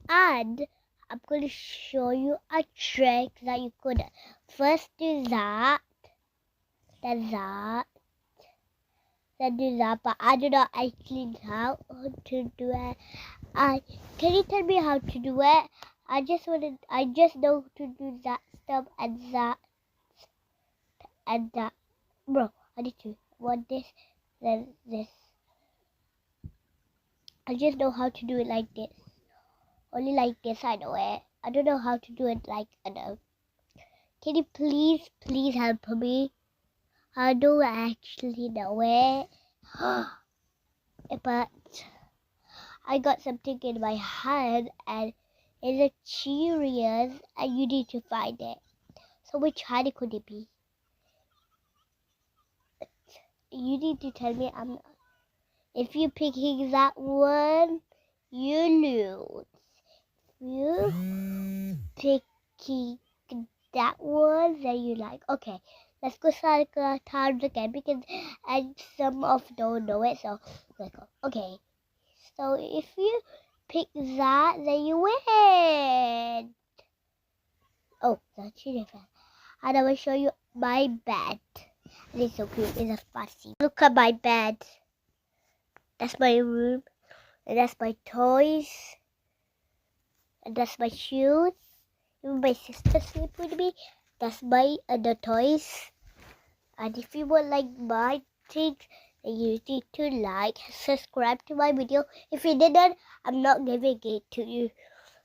And I'm going to show you a trick that you could first do that, then that, then do that, but I do not actually know how to do it. Can you tell me how to do it? I just know to do that stuff and that and that. Bro, I need to want this, then this. I just know how to do it like this. Only like this I know it. I don't know how to do it like another. Can you please help me? I don't actually know it. But I got something in my hand and it's a Cheerios and you need to find it. So which hand could it be? You need to tell me. If you're picking that one, you lose. If you picking that one, then you like. Okay, let's go start times again because and some of don't know it. So let's go. Okay, so if you pick that, then you win. Oh, that's different. And I will show you my bed. It's so cute. It's a spicy. Look at my bed. That's my room. And that's my toys. And that's my shoes. Even my sister sleep with me. That's my other toys. And if you would like my things, then you need to like, subscribe to my video. If you didn't, I'm not giving it to you.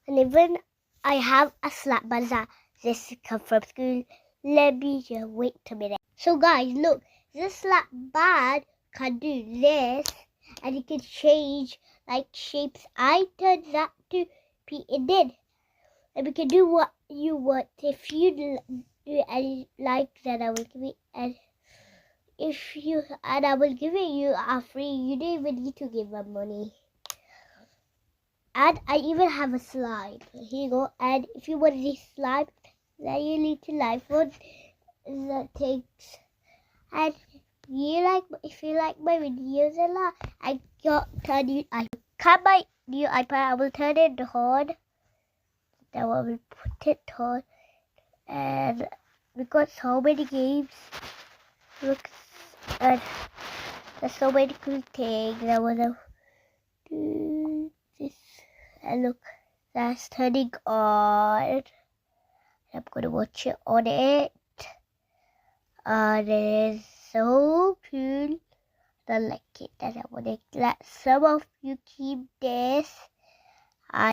And even I have a slap bazaar. This come from school. Let me just wait a minute. So guys, look, this slap bad can do this, and it can change like shapes. I turned that to be it did, and we can do what you want. If you do any like that, I will give it. And if you and I will give it you a free. You don't even need to give them money. And I even have a slime. Here you go. And if you want this slime, then you need to like what the things. And if you like my videos a lot, I cut my new iPad. I will turn it on. Then I will put it on. And we got so many games. Look, and there's so many cool things. I wanna do this. And look, that's turning on. I'm gonna watch it on it. And it is so cool. I like it. And I wanna let some of you keep this.